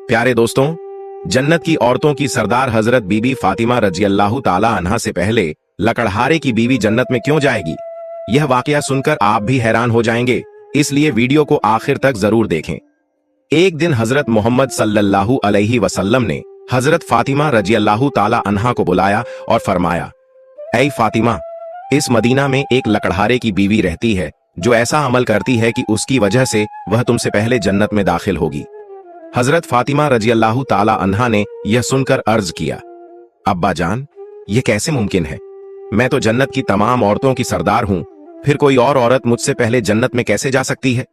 प्यारे दोस्तों, जन्नत की औरतों की सरदार हजरत बीबी फातिमा रजी अल्लाह ताला अन्हा से पहले लकड़हारे की बीवी जन्नत में क्यों जाएगी? यह वाकया सुनकर आप भी हैरान हो जाएंगे, इसलिए वीडियो को आखिर तक जरूर देखें। एक दिन हजरत मोहम्मद सल्लल्लाहु अलैहि वसल्लम ने हजरत फातिमा रजी अल्लाह ताला अन्हा को बुलाया और फरमाया, ऐ फातिमा, इस मदीना में एक लकड़हारे की बीवी रहती है जो ऐसा अमल करती है कि उसकी वजह से वह तुमसे पहले जन्नत में दाखिल होगी। हजरत फातिमा रजी अल्लाह ताला अन्हा ने यह सुनकर अर्ज किया, अब्बा जान, ये कैसे मुमकिन है? मैं तो जन्नत की तमाम औरतों की सरदार हूं, फिर कोई और औरत मुझसे पहले जन्नत में कैसे जा सकती है?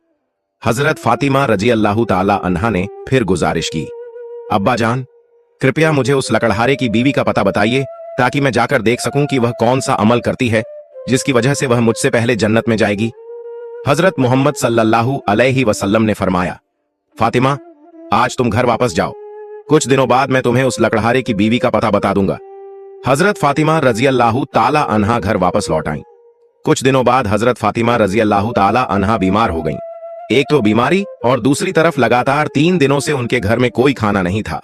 हजरत फातिमा रजी अल्लाह ताला अन्हा ने फिर गुजारिश की, अब्बा जान, कृपया मुझे उस लकड़हारे की बीवी का पता बताइए ताकि मैं जाकर देख सकूं कि वह कौन सा अमल करती है जिसकी वजह से वह मुझसे पहले जन्नत में जाएगी। हजरत मोहम्मद सल्लल्लाहु अलैहि वसल्लम ने फरमाया, फातिमा, आज तुम घर वापस जाओ, कुछ दिनों बाद मैं तुम्हें उस लकड़हारे की बीवी का पता बता दूंगा। हजरत फातिमा रजी अल्लाह ताला अन्हा घर वापस लौट आईं। कुछ दिनों बाद हजरत फातिमा रजी अल्लाह ताला अन्हा बीमार हो गईं। एक तो बीमारी और दूसरी तरफ लगातार 3 दिनों से उनके घर में कोई खाना नहीं था।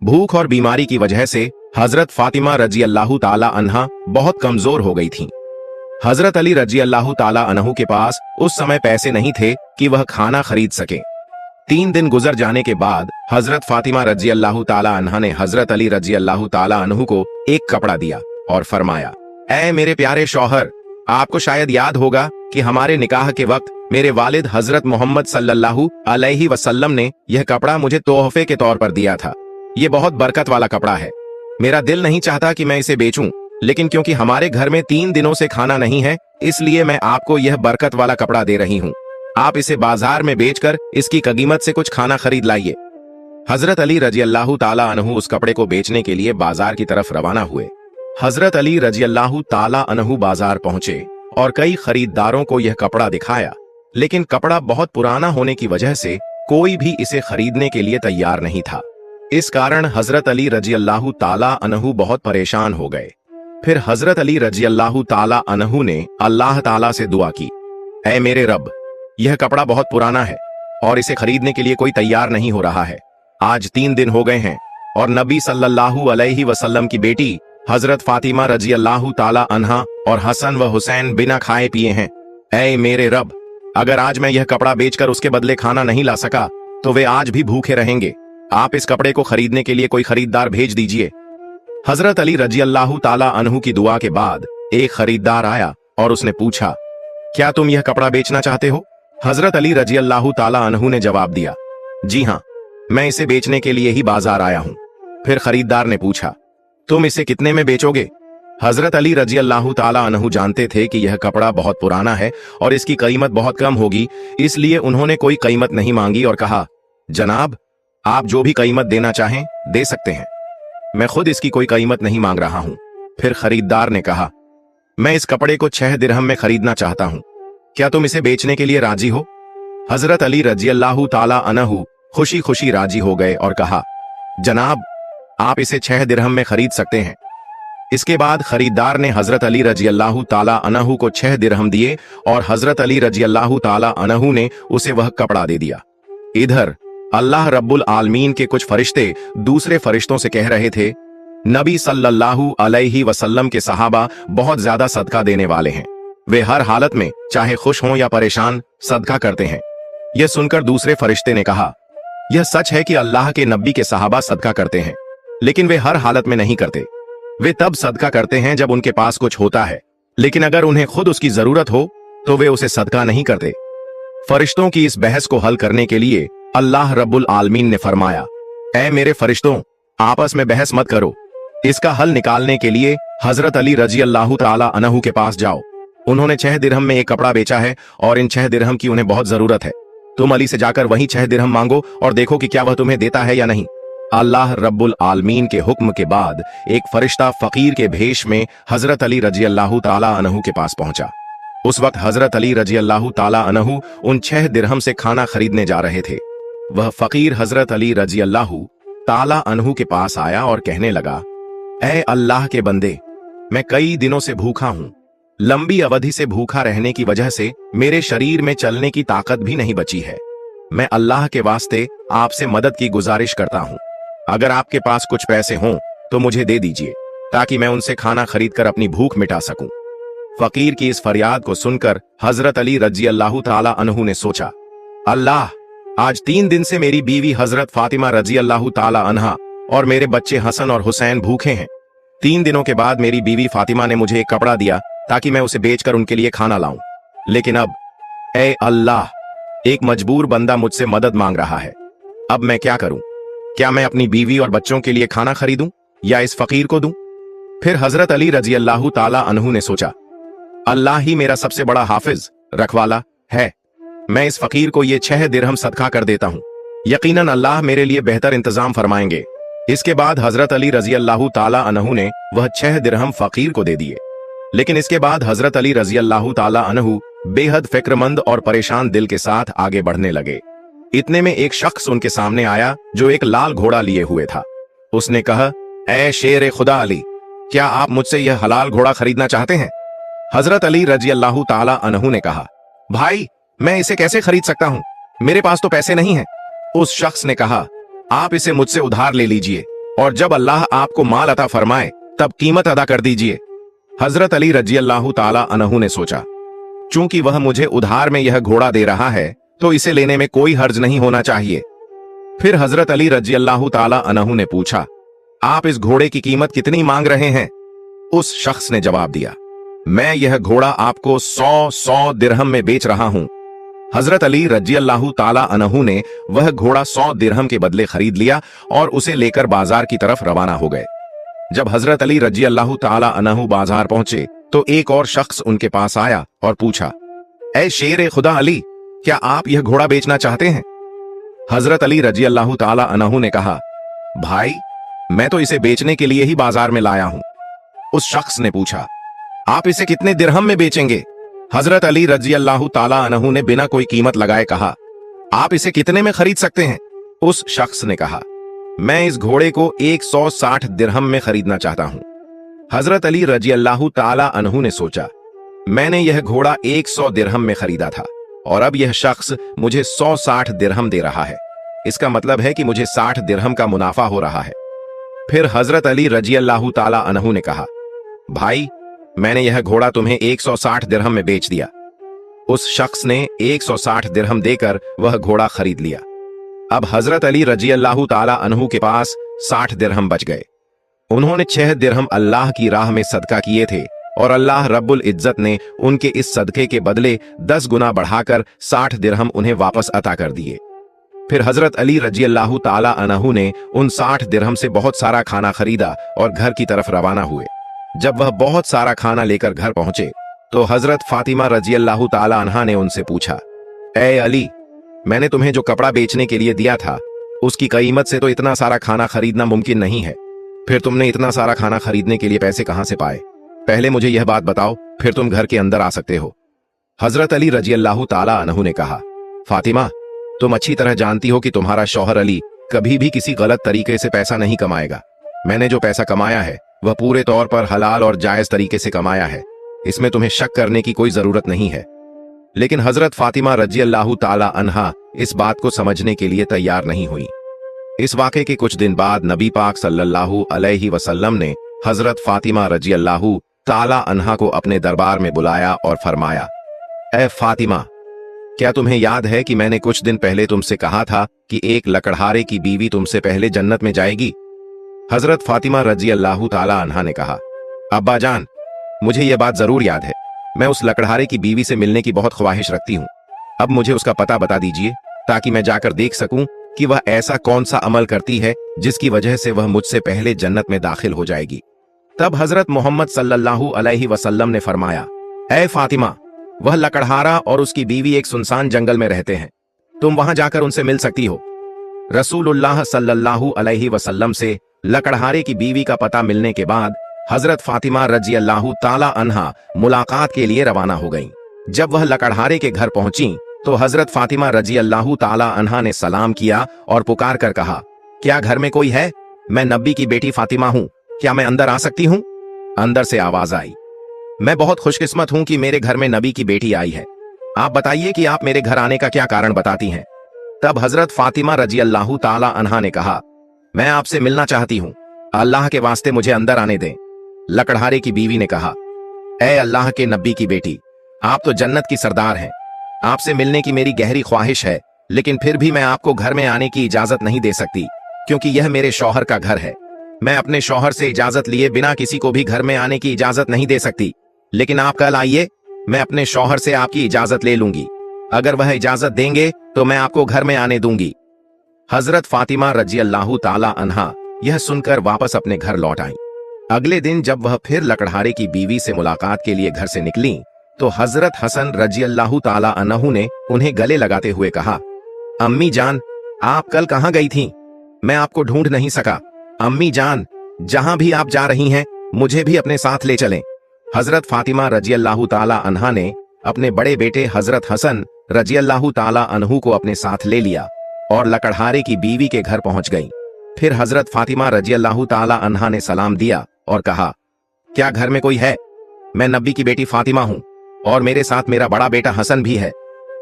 भूख और बीमारी की वजह से हजरत फातिमा रजी अल्लाह ताला अन्हा बहुत कमजोर हो गई थीं। हजरत अली रजी अल्लाह ताला अन्हु के पास उस समय पैसे नहीं थे कि वह खाना खरीद सके। 3 दिन गुजर जाने के बाद हजरत फातिमा रजी अल्लाह ताला अन्हा ने हजरत अली रजी अल्लाह ताला अन्हु को एक कपड़ा दिया और फरमाया, ऐ मेरे प्यारे शौहर, आपको शायद याद होगा कि हमारे निकाह के वक्त मेरे वालिद हजरत मोहम्मद सल्लल्लाहु अलैहि वसल्लम ने यह कपड़ा मुझे तोहफे के तौर पर दिया था। ये बहुत बरकत वाला कपड़ा है। मेरा दिल नहीं चाहता कि मैं इसे बेचूं, लेकिन क्योंकि हमारे घर में 3 दिनों से खाना नहीं है, इसलिए मैं आपको यह बरकत वाला कपड़ा दे रही हूं। आप इसे बाजार में बेचकर इसकी कीमत से कुछ खाना खरीद लाइए। हजरत अली रजी अल्लाह ताला अन्हु उस कपड़े को बेचने के लिए बाजार की तरफ रवाना हुए। हजरत अली रजी अल्लाह ताला अन्हु बाजार पहुंचे और कई खरीदारों को यह कपड़ा दिखाया, लेकिन कपड़ा बहुत पुराना होने की वजह से कोई भी इसे खरीदने के लिए तैयार नहीं था। इस कारण हजरत अली रजी अल्लाह ताला अन्हु बहुत परेशान हो गए। फिर हजरत अली रजी अल्लाह ताला अन्हु ने अल्लाह ताला से दुआ की, ऐ मेरे रब, यह कपड़ा बहुत पुराना है और इसे खरीदने के लिए कोई तैयार नहीं हो रहा है। आज 3 दिन हो गए हैं और नबी सल्लल्लाहु अलैहि वसल्लम की बेटी हजरत फातिमा रजी अल्लाह ताला अन्हा और हसन व हुसैन बिना खाए पिए हैं। ऐ मेरे रब, अगर आज मैं यह कपड़ा बेचकर उसके बदले खाना नहीं ला सका तो वे आज भी भूखे रहेंगे। आप इस कपड़े को खरीदने के लिए कोई खरीदार भेज दीजिए। हजरत अली रजी अल्लाह ताला अन्हु की दुआ के बाद एक खरीदार आया और उसने पूछा, क्या तुम यह कपड़ा बेचना चाहते हो? हजरत अली रजी अल्लाह ताला अन्हु ने जवाब दिया, जी हाँ, मैं इसे बेचने के लिए ही बाजार आया हूं। फिर खरीदार ने पूछा, तुम इसे कितने में बेचोगे? हजरत अली रजी अल्लाह ताला अन्हु जानते थे कि यह कपड़ा बहुत पुराना है और इसकी कीमत बहुत कम होगी, इसलिए उन्होंने कोई कीमत नहीं मांगी और कहा, जनाब, आप जो भी कीमत देना चाहें दे सकते हैं, मैं खुद इसकी कोई कीमत नहीं मांग रहा हूं। फिर खरीदार ने कहा, मैं इस कपड़े को 6 दिरहम में खरीदना चाहता हूं, क्या तुम इसे बेचने के लिए राजी हो? हजरत अली रजी अल्लाह ताला अन्हु खुशी खुशी राजी हो गए और कहा, जनाब, आप इसे 6 दिरहम में खरीद सकते हैं। इसके बाद खरीदार ने हजरत अली रजी अल्लाह ताला अन्हु को 6 दिरहम दिए और हजरत अली रजी अल्लाह ताला अन्हु ने उसे वह कपड़ा दे दिया। इधर अल्लाह रब्बुल आलमीन के कुछ फरिश्ते दूसरे फरिश्तों से कह रहे थे, नबी सल्लल्लाहु अलैहि वसल्लम के सहाबा बहुत ज्यादा सदका देने वाले हैं। वे हर हालत में, चाहे खुश हों या परेशान, सदका करते हैं। यह सुनकर दूसरे फरिश्ते ने कहा, यह सच है कि अल्लाह के नबी के सहाबा सदका करते हैं, लेकिन वे हर हालत में नहीं करते। वे तब सदका करते हैं जब उनके पास कुछ होता है, लेकिन अगर उन्हें खुद उसकी जरूरत हो तो वे उसे सदका नहीं करते। फरिश्तों की इस बहस को हल करने के लिए अल्लाह रब्बुल आलमीन ने फरमाया, ऐ मेरे फरिश्तों, आपस में बहस मत करो। इसका हल निकालने के लिए हजरत अली रजी अल्लाह ताला अन्हु के पास जाओ। उन्होंने 6 दिरहम में एक कपड़ा बेचा है और इन 6 दिरहम की उन्हें बहुत जरूरत है। तुम अली से जाकर वही 6 दिरहम मांगो और देखो कि क्या वह तुम्हें देता है या नहीं। अल्लाह रब्बुल आलमीन के हुक्म के बाद एक फरिश्ता फकीर के भेष में हजरत अली रजी अल्लाह ताला अन्हु के पास पहुंचा। उस वक्त हजरत अली रजी अल्लाह ताला अन्हु उन 6 दिरहम से खाना खरीदने जा रहे थे। वह फकीर हजरत अली रजी अल्लाह ताला अन्हु के पास आया और कहने लगा, ऐ अल्लाह के बंदे, मैं कई दिनों से भूखा हूं। लंबी अवधि से भूखा रहने की वजह से मेरे शरीर में चलने की ताकत भी नहीं बची है। मैं अल्लाह के वास्ते आपसे मदद की गुजारिश करता हूँ, अगर आपके पास कुछ पैसे हों तो मुझे दे दीजिए, ताकि मैं उनसे खाना खरीद कर अपनी भूख मिटा सकूं। फकीर की इस फरियाद को सुनकर हजरत अली रजी अल्लाह ताला अन्हु ने सोचा, अल्लाह, आज 3 दिन से मेरी बीवी हजरत फातिमा रजी अल्लाह ताला अन्हा और मेरे बच्चे हसन और हुसैन भूखे हैं। 3 दिनों के बाद मेरी बीवी फातिमा ने मुझे एक कपड़ा दिया ताकि मैं उसे बेचकर उनके लिए खाना लाऊं, लेकिन अब ए अल्लाह, एक मजबूर बंदा मुझसे मदद मांग रहा है। अब मैं क्या करूं? क्या मैं अपनी बीवी और बच्चों के लिए खाना खरीदूं या इस फकीर को दूं? फिर हजरत अली रजी अल्लाह ताला अन्हु ने सोचा, अल्लाह ही मेरा सबसे बड़ा हाफिज रखवाला है, मैं इस फकीर को ये 6 दिरहम सदका कर देता हूं, यकीनन अल्लाह मेरे लिए बेहतर इंतजाम फरमाएंगे। इसके बाद हजरत अली रजी अल्लाह ताला अन्हु ने वह 6 दिरहम फकीर को दे दिए। लेकिन इसके बाद हजरत अली रजी अल्लाह ताला अन्हु बेहद फिक्रमंद और परेशान दिल के साथ आगे बढ़ने लगे। इतने में एक शख्स उनके सामने आया जो एक लाल घोड़ा लिए हुए था। उसने कहा, ऐ शेर खुदा अली, क्या आप मुझसे यह हलाल घोड़ा खरीदना चाहते हैं? हजरत अली रजी अल्लाह ताला अन्हु ने कहा, भाई, मैं इसे कैसे खरीद सकता हूं, मेरे पास तो पैसे नहीं हैं। उस शख्स ने कहा, आप इसे मुझसे उधार ले लीजिए और जब अल्लाह आपको माल अता फरमाए तब कीमत अदा कर दीजिए। हजरत अली रजी अल्लाह ताला अन्हु ने सोचा, चूंकि वह मुझे उधार में यह घोड़ा दे रहा है तो इसे लेने में कोई हर्ज नहीं होना चाहिए। फिर हजरत अली रजी अल्लाह ताला अन्हु ने पूछा, आप इस घोड़े की कीमत कितनी मांग रहे हैं? उस शख्स ने जवाब दिया, मैं यह घोड़ा आपको 100 दिरहम में बेच रहा हूं। हजरत अली रजी अल्लाह ताला अन्हु ने वह घोड़ा 100 दिरहम के बदले खरीद लिया और उसे लेकर बाजार की तरफ रवाना हो गए। जब हजरत अली रजी अल्लाह ताला अन्हु बाजार पहुंचे तो एक और शख्स उनके पास आया और पूछा, ऐ शेर खुदा अली, क्या आप यह घोड़ा बेचना चाहते हैं? हजरत अली रजी अल्लाह ताला अन्हु ने कहा, भाई, मैं तो इसे बेचने के लिए ही बाजार में लाया हूं। उस शख्स ने पूछा, आप इसे कितने दिरहम में बेचेंगे? हजरत अली रजी अल्लाह ताला अन्हु ने बिना कोई कीमत लगाए कहा, आप इसे कितने में खरीद सकते हैं? उस शख्स ने कहा, मैं इस घोड़े को 160 दिरहम में खरीदना चाहता हूं। हजरत अली रजी अल्लाह ताला अन्हु ने सोचा, मैंने यह घोड़ा 100 दिरहम में खरीदा था और अब यह शख्स मुझे 160 दिरहम दे रहा है, इसका मतलब है कि मुझे 60 दिरहम का मुनाफा हो रहा है। फिर हजरत अली रजी अल्लाह ताला अन्हु ने कहा, भाई, मैंने यह घोड़ा तुम्हें 160 दिरहम में बेच दिया। उस शख्स ने 160 दिरहम देकर वह घोड़ा खरीद लिया। अब हजरत अली रजी अल्लाह ताला अन्हु के पास 60 दिरहम बच गए। उन्होंने 6 दिरहम अल्लाह की राह में सदका किए थे और अल्लाह रब्बुल इज्जत ने उनके इस सदके के बदले 10 गुना बढ़ाकर 60 दिरहम उन्हें वापस अता कर दिए। फिर हजरत अली रजी अल्लाह ताला अन्हु ने उन 60 दिरहम से बहुत सारा खाना खरीदा और घर की तरफ रवाना हुए। जब वह बहुत सारा खाना लेकर घर पहुंचे तो हजरत फातिमा रजी अल्लाह ताला अन्हा ने उनसे पूछा, ऐ अली, मैंने तुम्हें जो कपड़ा बेचने के लिए दिया था उसकी कीमत से तो इतना सारा खाना खरीदना मुमकिन नहीं है, फिर तुमने इतना सारा खाना खरीदने के लिए पैसे कहां से पाए? पहले मुझे यह बात बताओ, फिर तुम घर के अंदर आ सकते हो। हजरत अली रजी अल्लाह ताला अन्हु ने कहा, फातिमा, तुम अच्छी तरह जानती हो कि तुम्हारा शौहर अली कभी भी किसी गलत तरीके से पैसा नहीं कमाएगा। मैंने जो पैसा कमाया है वह पूरे तौर पर हलाल और जायज तरीके से कमाया है, इसमें तुम्हें शक करने की कोई जरूरत नहीं है। लेकिन हजरत फातिमा रजी अल्लाह ताला अन्हा इस बात को समझने के लिए तैयार नहीं हुई। इस वाक़े के कुछ दिन बाद नबी पाक सल्लल्लाहु अलैहि वसल्लम ने हजरत फातिमा रजी अल्लाह ताला अन्हा को अपने दरबार में बुलाया और फरमाया, ऐ फातिमा, क्या तुम्हें याद है कि मैंने कुछ दिन पहले तुमसे कहा था कि एक लकड़हारे की बीवी तुमसे पहले जन्नत में जाएगी? हजरत फातिमा रजी अल्लाह ताला अन्हा ने कहा, अब्बा जान, मुझे यह बात जरूर याद है, मैं उस लकड़हारे की बीवी से मिलने की बहुत ख्वाहिश रखती हूँ। अब मुझे उसका पता बता दीजिए ताकि मैं जाकर देख सकूं कि वह ऐसा कौन सा अमल करती है जिसकी वजह से वह मुझसे पहले जन्नत में दाखिल हो जाएगी। तब हजरत मोहम्मद सल्लल्लाहु अलैहि वसल्लम ने फरमाया, ऐ फातिमा, वह लकड़हारा और उसकी बीवी एक सुनसान जंगल में रहते हैं, तुम वहां जाकर उनसे मिल सकती हो। रसूलुल्लाह सल्लल्लाहु अलैहि वसल्लम से लकड़हारे की बीवी का पता मिलने के बाद हजरत फातिमा रजी अल्लाह ताला अन्हा मुलाकात के लिए रवाना हो गईं। जब वह लकड़हारे के घर पहुंची तो हजरत फातिमा रजी अल्लाह ताला अन्हा ने सलाम किया और पुकार कर कहा, क्या घर में कोई है? मैं नबी की बेटी फातिमा हूं, क्या मैं अंदर आ सकती हूं? अंदर से आवाज आई, मैं बहुत खुशकिस्मत हूं कि मेरे घर में नबी की बेटी आई है। आप बताइए कि आप मेरे घर आने का क्या कारण बताती हैं। तब हजरत फातिमा रजी अल्लाह ताला अन्हा ने कहा, मैं आपसे मिलना चाहती हूँ, अल्लाह के वास्ते मुझे अंदर आने दें। लकड़हारे की बीवी ने कहा, ऐ अल्लाह के नबी की बेटी, आप तो जन्नत की सरदार हैं, आपसे मिलने की मेरी गहरी ख्वाहिश है, लेकिन फिर भी मैं आपको घर में आने की इजाजत नहीं दे सकती, क्योंकि यह मेरे शौहर का घर है। मैं अपने शौहर से इजाजत लिए बिना किसी को भी घर में आने की इजाजत नहीं दे सकती, लेकिन आप कल आइए, मैं अपने शौहर से आपकी इजाजत ले लूंगी। अगर वह इजाजत देंगे तो मैं आपको घर में आने दूंगी। हजरत फातिमा रजी अल्लाह ताला अन्हा यह सुनकर वापस अपने घर लौट आई। अगले दिन जब वह फिर लकड़हारे की बीवी से मुलाकात के लिए घर से निकली तो हजरत हसन रजी अल्लाह ताला अन्हु ने उन्हें गले लगाते हुए कहा, अम्मी जान, आप कल कहाँ गई थीं? मैं आपको ढूंढ नहीं सका। अम्मी जान, जहां भी आप जा रही हैं, मुझे भी अपने साथ ले चलें। हजरत फातिमा रजी अल्लाह ताला अन्हा ने अपने बड़े बेटे हजरत हसन रजी अल्लाह ताला अन्हु को अपने साथ ले लिया और लकड़हारे की बीवी के घर पहुंच गई। फिर हजरत फातिमा रजी अल्लाह ताला अन्हा ने सलाम दिया और कहा, क्या घर में कोई है? मैं नबी की बेटी फातिमा हूं और मेरे साथ मेरा बड़ा बेटा हसन भी है,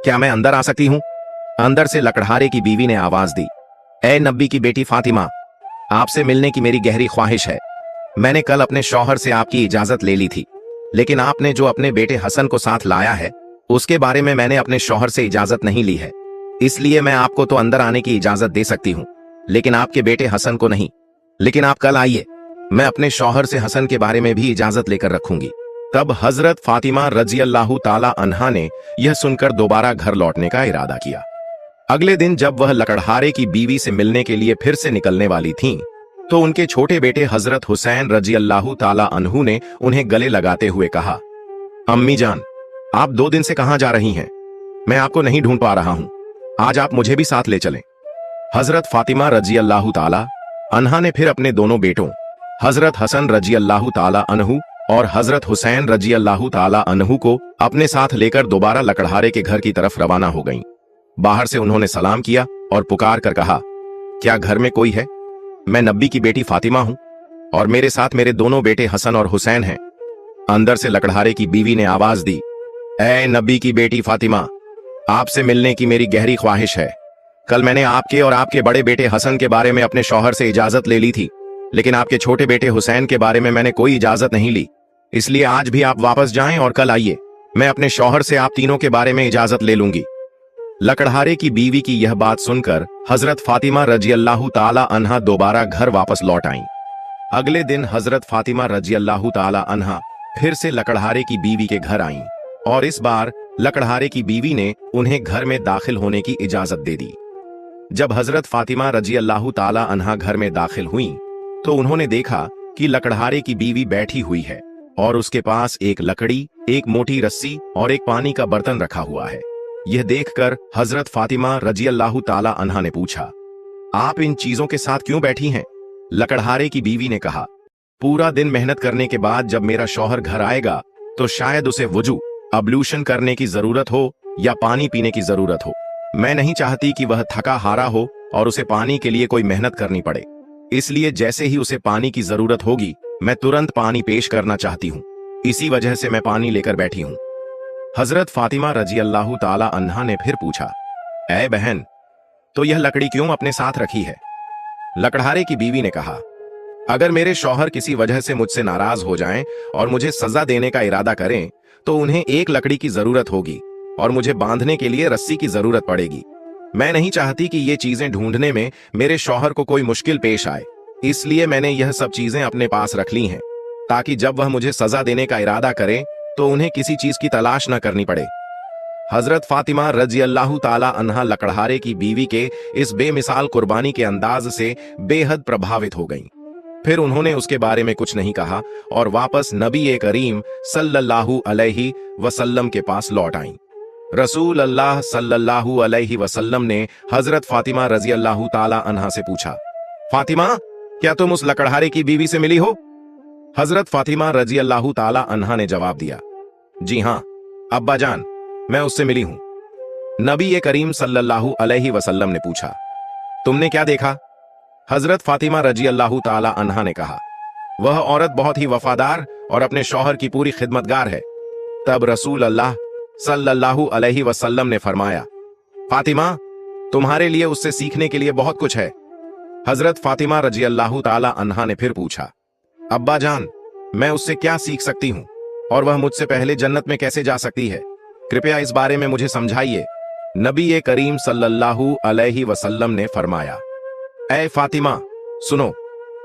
क्या मैं अंदर आ सकती हूं? अंदर से लकड़हारे की बीवी ने आवाज दी, ऐ नबी की बेटी फातिमा, आपसे मिलने की मेरी गहरी ख्वाहिश है। मैंने कल अपने शौहर से आपकी इजाजत ले ली थी, लेकिन आपने जो अपने बेटे हसन को साथ लाया है उसके बारे में मैंने अपने शौहर से इजाजत नहीं ली है, इसलिए मैं आपको तो अंदर आने की इजाजत दे सकती हूँ, लेकिन आपके बेटे हसन को नहीं। लेकिन आप कल आइए, मैं अपने शौहर से हसन के बारे में भी इजाजत लेकर रखूंगी। तब हजरत फातिमा रजी अल्लाह ताला अन्हा ने यह सुनकर दोबारा घर लौटने का इरादा किया। अगले दिन जब वह लकड़हारे की बीवी से मिलने के लिए फिर से निकलने वाली थीं, तो उनके छोटे बेटे हजरत हुसैन रजी अल्लाह ताला अन्हु ने उन्हें गले लगाते हुए कहा, अम्मी जान, आप 2 दिन से कहां जा रही हैं? मैं आपको नहीं ढूंढ पा रहा हूं, आज आप मुझे भी साथ ले चलें। हजरत फातिमा रजी अल्लाह ताला अन्हा ने फिर अपने दोनों बेटों हजरत हसन रजी अल्लाह ताला अन्हु और हजरत हुसैन रजी अल्लाह ताला अन्हु को अपने साथ लेकर दोबारा लकड़हारे के घर की तरफ रवाना हो गईं। बाहर से उन्होंने सलाम किया और पुकार कर कहा, क्या घर में कोई है? मैं नबी की बेटी फातिमा हूं और मेरे साथ मेरे दोनों बेटे हसन और हुसैन हैं। अंदर से लकड़हारे की बीवी ने आवाज दी, ऐ नबी की बेटी फातिमा, आपसे मिलने की मेरी गहरी ख्वाहिश है। कल मैंने आपके और आपके बड़े बेटे हसन के बारे में अपने शौहर से इजाजत ले ली थी, लेकिन आपके छोटे बेटे हुसैन के बारे में मैंने कोई इजाजत नहीं ली, इसलिए आज भी आप वापस जाएं और कल आइए, मैं अपने शौहर से आप तीनों के बारे में इजाजत ले लूंगी। लकड़हारे की बीवी की यह बात सुनकर हजरत फातिमा रजी अल्लाह ताला अन्हा दोबारा घर वापस लौट आईं। अगले दिन हजरत फातिमा रजी अल्लाह ताला अन्हा फिर से लकड़हारे की बीवी के घर आईं और इस बार लकड़हारे की बीवी ने उन्हें घर में दाखिल होने की इजाजत दे दी। जब हजरत फातिमा रजी अल्लाह ताला अन्हा घर में दाखिल हुई तो उन्होंने देखा कि लकड़हारे की बीवी बैठी हुई है और उसके पास एक लकड़ी, एक मोटी रस्सी और एक पानी का बर्तन रखा हुआ है। यह देखकर हजरत फातिमा रजी अल्लाह ताला अन्हा ने पूछा, आप इन चीजों के साथ क्यों बैठी हैं? लकड़हारे की बीवी ने कहा, पूरा दिन मेहनत करने के बाद जब मेरा शौहर घर आएगा तो शायद उसे वुजू अब्लूशन करने की जरूरत हो या पानी पीने की जरूरत हो। मैं नहीं चाहती कि वह थका हारा हो और उसे पानी के लिए कोई मेहनत करनी पड़े, इसलिए जैसे ही उसे पानी की जरूरत होगी मैं तुरंत पानी पेश करना चाहती हूँ, इसी वजह से मैं पानी लेकर बैठी हूँ। हजरत फातिमा रजी अल्लाह ताला अन्हा ने फिर पूछा, ऐ बहन, तो यह लकड़ी क्यों अपने साथ रखी है? लकड़हारे की बीवी ने कहा, अगर मेरे शौहर किसी वजह से मुझसे नाराज हो जाएं और मुझे सजा देने का इरादा करें तो उन्हें एक लकड़ी की जरूरत होगी और मुझे बांधने के लिए रस्सी की जरूरत पड़ेगी। मैं नहीं चाहती कि ये चीजें ढूंढने में मेरे शौहर को कोई मुश्किल पेश आए, इसलिए मैंने यह सब चीजें अपने पास रख ली हैं ताकि जब वह मुझे सजा देने का इरादा करें तो उन्हें किसी चीज की तलाश न करनी पड़े। हजरत फातिमा रजी अल्लाह ताला अन्हा लकड़हारे की बीवी के इस बेमिसाल कुर्बानी के अंदाज से बेहद प्रभावित हो गईं। फिर उन्होंने उसके बारे में कुछ नहीं कहा और वापस नबी करीम सल्लल्लाहु अलैहि वसल्लम के पास लौट आईं। रसूल अल्लाह सल्लल्लाहु अलैहि वसल्लम ने हजरत फातिमा रजी अल्लाह ताला अन्हा से पूछा, फातिमा, क्या तुम उस लकड़हारे की बीवी से मिली हो? हजरत फातिमा रजी अल्लाह ताला अन्हा ने जवाब दिया, जी हां अब्बा जान, मैं उससे मिली हूं। नबी करीम सल्लल्लाहु अलैहि वसल्लम ने पूछा, तुमने क्या देखा? हजरत फातिमा रजी अल्लाह ताला अन्हा ने कहा, वह औरत बहुत ही वफादार और अपने शौहर की पूरी खिदमतगार है। तब रसूल अल्लाह सल्लल्लाहु अलैहि वसल्लम ने फरमाया, फातिमा, तुम्हारे लिए उससे सीखने के लिए बहुत कुछ है। हजरत फातिमा रजी अल्लाह ताला अन्हा ने फिर पूछा, अब्बा जान, मैं उससे क्या सीख सकती हूँ और वह मुझसे पहले जन्नत में कैसे जा सकती है? कृपया इस बारे में मुझे समझाइए। नबी करीम सल्लल्लाहु अलैहि वसल्लम ने फरमाया, ऐ फातिमा, सुनो,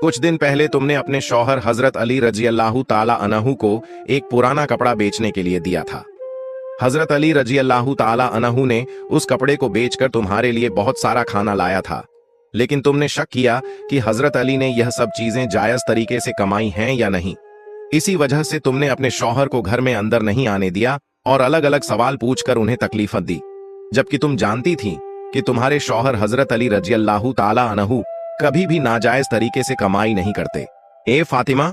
कुछ दिन पहले तुमने अपने शौहर हजरत अली रजी अल्लाह ताला अन्हु को एक पुराना कपड़ा बेचने के लिए दिया था। हजरत अली रजी अल्लाह ताला अन्हु ने उस कपड़े को बेचकर तुम्हारे लिए बहुत सारा खाना लाया था, लेकिन तुमने शक किया कि हजरत अली ने यह सब चीजें जायज तरीके से कमाई हैं या नहीं। इसी वजह से तुमने अपने शौहर को घर में अंदर नहीं आने दिया और अलग अलग सवाल पूछकर उन्हें तकलीफत दी, जबकि तुम जानती थी कि तुम्हारे शौहर हजरत अली रजी अल्लाह ताला अन्हु कभी भी नाजायज तरीके से कमाई नहीं करते। ए फातिमा,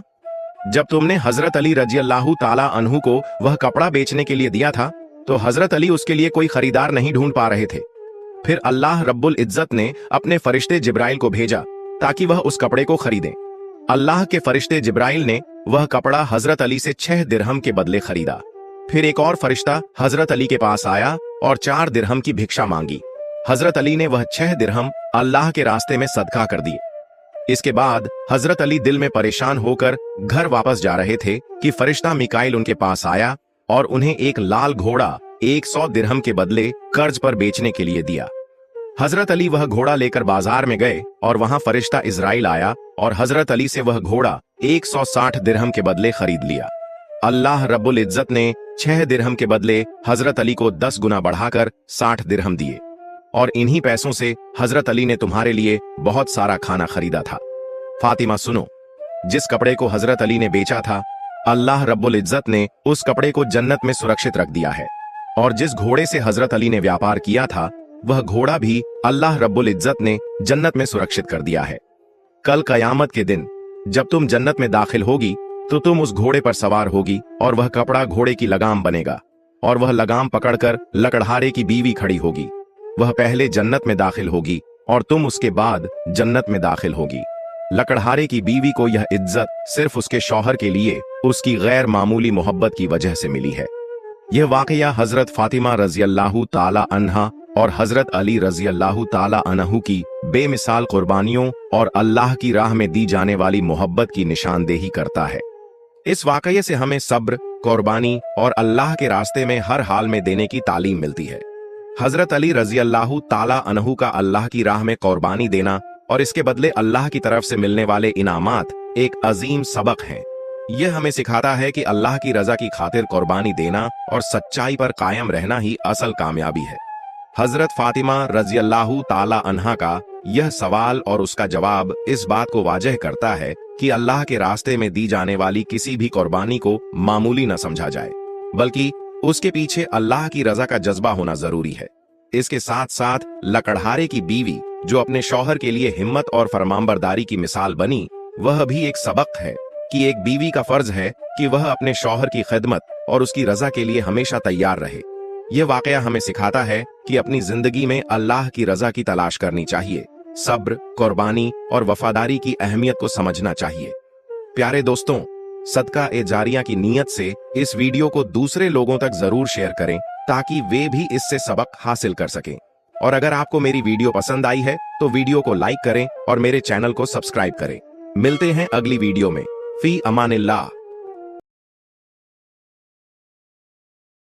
जब तुमने हजरत अली रजी अल्लाह ताला अन्हु को वह कपड़ा बेचने के लिए दिया था तो हजरत अली उसके लिए कोई खरीदार नहीं ढूंढ पा रहे थे। फिर अल्लाह रब्बुल इज्जत ने अपने फरिश्ते जिब्राइल को भेजा ताकि वह उस कपड़े को खरीदें। अल्लाह के फरिश्ते जिब्राइल ने वह कपड़ा हजरत अली से 6 दिरहम के बदले खरीदा। फिर एक और फरिश्ता हजरत अली के पास आया और 4 दिरहम की भिक्षा मांगी। हजरत अली ने वह 6 दिरहम अल्लाह के रास्ते में सदका कर दिए। इसके बाद हजरत अली दिल में परेशान होकर घर वापस जा रहे थे कि फरिश्ता मिकाइल उनके पास आया और उन्हें एक लाल घोड़ा 100 दिरहम के बदले कर्ज पर बेचने के लिए दिया। हजरत अली वह घोड़ा लेकर बाजार में गए और वहां फरिश्ता इजराइल आया और हजरत अली से वह घोड़ा 160 दिरहम के बदले खरीद लिया। अल्लाह रब्बुल इज्जत ने 6 दिरहम के बदले हजरत अली को 10 गुना बढ़ाकर 60 दिरहम दिए और इन्हीं पैसों से हजरत अली ने तुम्हारे लिए बहुत सारा खाना खरीदा था। फातिमा सुनो, जिस कपड़े को हजरत अली ने बेचा था, अल्लाह रब्बुल इज्जत ने उस कपड़े को जन्नत में सुरक्षित रख दिया है, और जिस घोड़े से हजरत अली ने व्यापार किया था वह घोड़ा भी अल्लाह रब्बुल इज्जत ने जन्नत में सुरक्षित कर दिया है। कल कयामत के दिन जब तुम जन्नत में दाखिल होगी तो तुम उस घोड़े पर सवार होगी और वह कपड़ा घोड़े की लगाम बनेगा और वह लगाम पकड़कर लकड़हारे की बीवी खड़ी होगी। वह पहले जन्नत में दाखिल होगी और तुम उसके बाद जन्नत में दाखिल होगी। लकड़हारे की बीवी को यह इज्जत सिर्फ उसके शौहर के लिए उसकी गैर मामूली मोहब्बत की वजह से मिली है। यह वाकया हजरत फातिमा रजी अल्लाह ताला अन्हा और हजरत अली रजी अल्लाह ताला अन्हु की बेमिसाल कुर्बानियों और अल्लाह की राह में दी जाने वाली मोहब्बत की निशानदेही करता है। इस वाकये से हमें सब्र, कुर्बानी और अल्लाह के रास्ते में हर हाल में देने की तालीम मिलती है। हजरत अली रजी अल्लाह ताला अन्हु का अल्लाह की राह में कुर्बानी देना और इसके बदले अल्लाह की तरफ से मिलने वाले इनामात एक अजीम सबक है। यह हमें सिखाता है कि अल्लाह की रजा की खातिर कुर्बानी देना और सच्चाई पर कायम रहना ही असल कामयाबी है। हजरत फातिमा रजी अल्लाह ताला अन्हा का यह सवाल और उसका जवाब इस बात को वाजह करता है कि अल्लाह के रास्ते में दी जाने वाली किसी भी कुर्बानी को मामूली न समझा जाए, बल्कि उसके पीछे अल्लाह की रजा का जज्बा होना जरूरी है। इसके साथ साथ लकड़हारे की बीवी जो अपने शौहर के लिए हिम्मत और फरमानबरदारी की मिसाल बनी, वह भी एक सबक है कि एक बीवी का फर्ज है कि वह अपने शौहर की खिदमत और उसकी रजा के लिए हमेशा तैयार रहे। यह वाकया हमें सिखाता है कि अपनी जिंदगी में अल्लाह की रजा की तलाश करनी चाहिए, सब्र, कुर्बानी और वफादारी की अहमियत को समझना चाहिए। प्यारे दोस्तों, सदका ए जारिया की नीयत से इस वीडियो को दूसरे लोगों तक जरूर शेयर करें ताकि वे भी इससे सबक हासिल कर सकें। और अगर आपको मेरी वीडियो पसंद आई है तो वीडियो को लाइक करें और मेरे चैनल को सब्सक्राइब करें। मिलते हैं अगली वीडियो में। फी अमानिल्लाह।